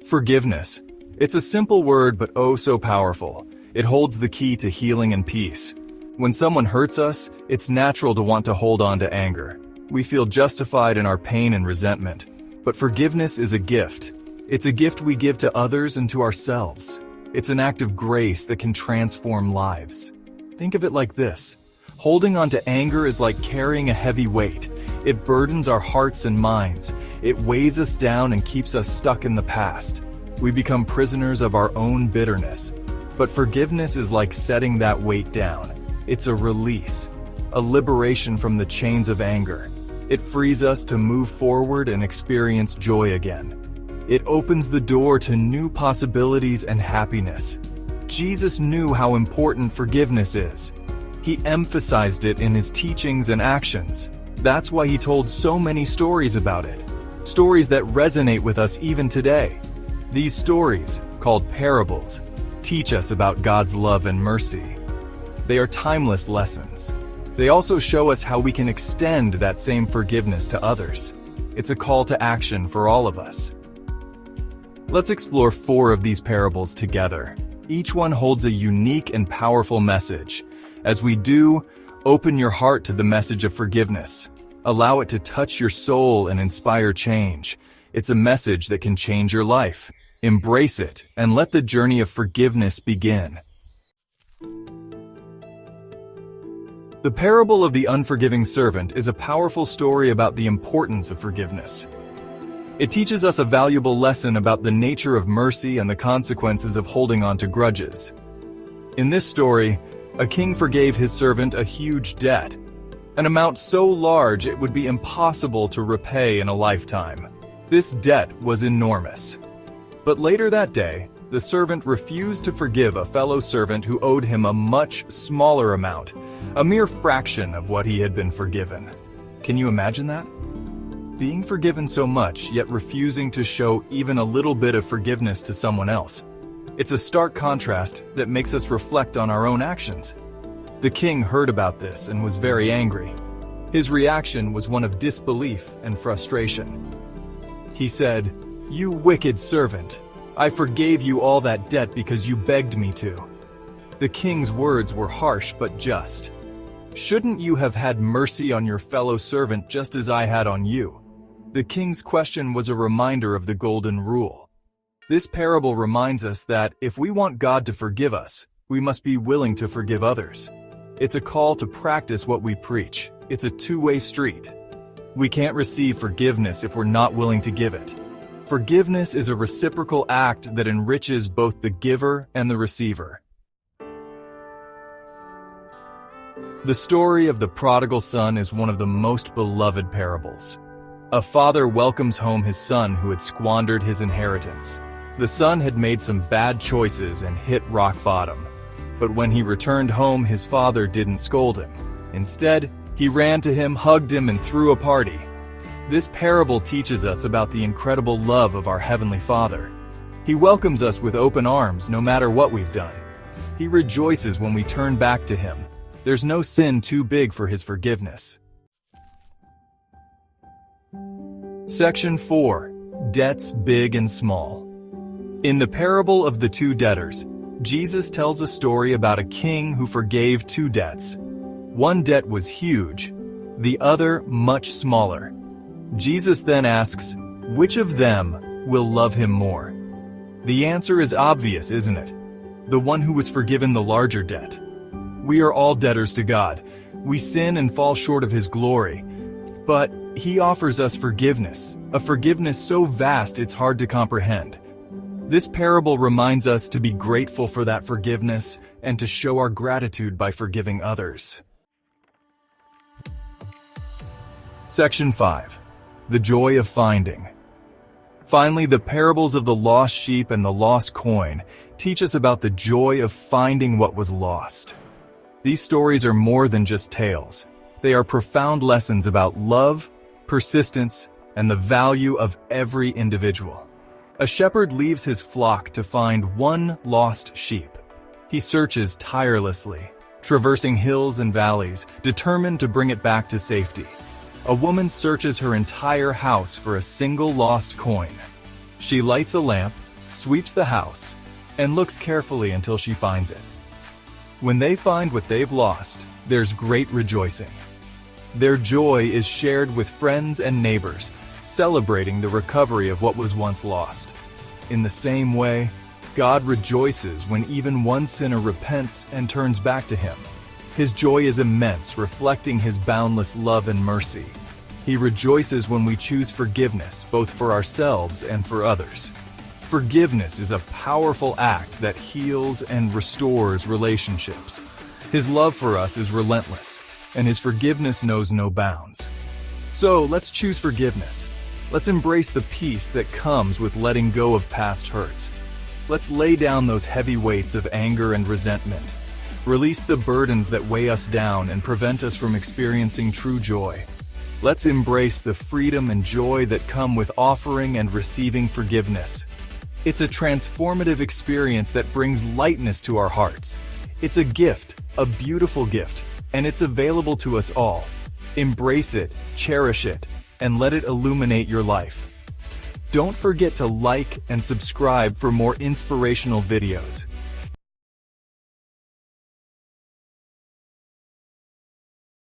Forgiveness. It's a simple word but oh so powerful. It holds the key to healing and peace. When someone hurts us, it's natural to want to hold on to anger. We feel justified in our pain and resentment. But forgiveness is a gift. It's a gift we give to others and to ourselves. It's an act of grace that can transform lives. Think of it like this. Holding on to anger is like carrying a heavy weight. It burdens our hearts and minds. It weighs us down and keeps us stuck in the past. We become prisoners of our own bitterness. But forgiveness is like setting that weight down. It's a release, a liberation from the chains of anger. It frees us to move forward and experience joy again. It opens the door to new possibilities and happiness. Jesus knew how important forgiveness is. He emphasized it in his teachings and actions. That's why he told so many stories about it. Stories that resonate with us even today. These stories, called parables, teach us about God's love and mercy. They are timeless lessons. They also show us how we can extend that same forgiveness to others. It's a call to action for all of us. Let's explore 4 of these parables together. Each one holds a unique and powerful message. As we do, open your heart to the message of forgiveness. Allow it to touch your soul and inspire change. It's a message that can change your life. Embrace it and let the journey of forgiveness begin. The parable of the unforgiving servant is a powerful story about the importance of forgiveness. It teaches us a valuable lesson about the nature of mercy and the consequences of holding on to grudges. In this story, a king forgave his servant a huge debt, an amount so large it would be impossible to repay in a lifetime. This debt was enormous. But later that day, the servant refused to forgive a fellow servant who owed him a much smaller amount, a mere fraction of what he had been forgiven. Can you imagine that? Being forgiven so much, yet refusing to show even a little bit of forgiveness to someone else. It's a stark contrast that makes us reflect on our own actions. The king heard about this and was very angry. His reaction was one of disbelief and frustration. He said, "You wicked servant! I forgave you all that debt because you begged me to." The king's words were harsh but just. "Shouldn't you have had mercy on your fellow servant just as I had on you?" The king's question was a reminder of the golden rule. This parable reminds us that if we want God to forgive us, we must be willing to forgive others. It's a call to practice what we preach. It's a two-way street. We can't receive forgiveness if we're not willing to give it. Forgiveness is a reciprocal act that enriches both the giver and the receiver. The story of the prodigal son is one of the most beloved parables. A father welcomes home his son who had squandered his inheritance. The son had made some bad choices and hit rock bottom. But when he returned home, his father didn't scold him. Instead, he ran to him, hugged him, and threw a party. This parable teaches us about the incredible love of our Heavenly Father. He welcomes us with open arms no matter what we've done. He rejoices when we turn back to Him. There's no sin too big for His forgiveness. Section 4. Debts Big and Small. In the parable of the two debtors, Jesus tells a story about a king who forgave two debts. One debt was huge, the other much smaller. Jesus then asks, which of them will love him more? The answer is obvious, isn't it? The one who was forgiven the larger debt. We are all debtors to God. We sin and fall short of His glory. But He offers us forgiveness, a forgiveness so vast it's hard to comprehend. This parable reminds us to be grateful for that forgiveness and to show our gratitude by forgiving others. Section 5. The Joy of Finding. Finally, the parables of the lost sheep and the lost coin teach us about the joy of finding what was lost. These stories are more than just tales. They are profound lessons about love, persistence, and the value of every individual. A shepherd leaves his flock to find one lost sheep. He searches tirelessly, traversing hills and valleys, determined to bring it back to safety. A woman searches her entire house for a single lost coin. She lights a lamp, sweeps the house, and looks carefully until she finds it. When they find what they've lost, there's great rejoicing. Their joy is shared with friends and neighbors, celebrating the recovery of what was once lost. In the same way, God rejoices when even one sinner repents and turns back to Him. His joy is immense, reflecting His boundless love and mercy. He rejoices when we choose forgiveness, both for ourselves and for others. Forgiveness is a powerful act that heals and restores relationships. His love for us is relentless, and His forgiveness knows no bounds. So let's choose forgiveness. Let's embrace the peace that comes with letting go of past hurts. Let's lay down those heavy weights of anger and resentment. Release the burdens that weigh us down and prevent us from experiencing true joy. Let's embrace the freedom and joy that come with offering and receiving forgiveness. It's a transformative experience that brings lightness to our hearts. It's a gift, a beautiful gift, and it's available to us all. Embrace it, cherish it, and let it illuminate your life. Don't forget to like and subscribe for more inspirational videos.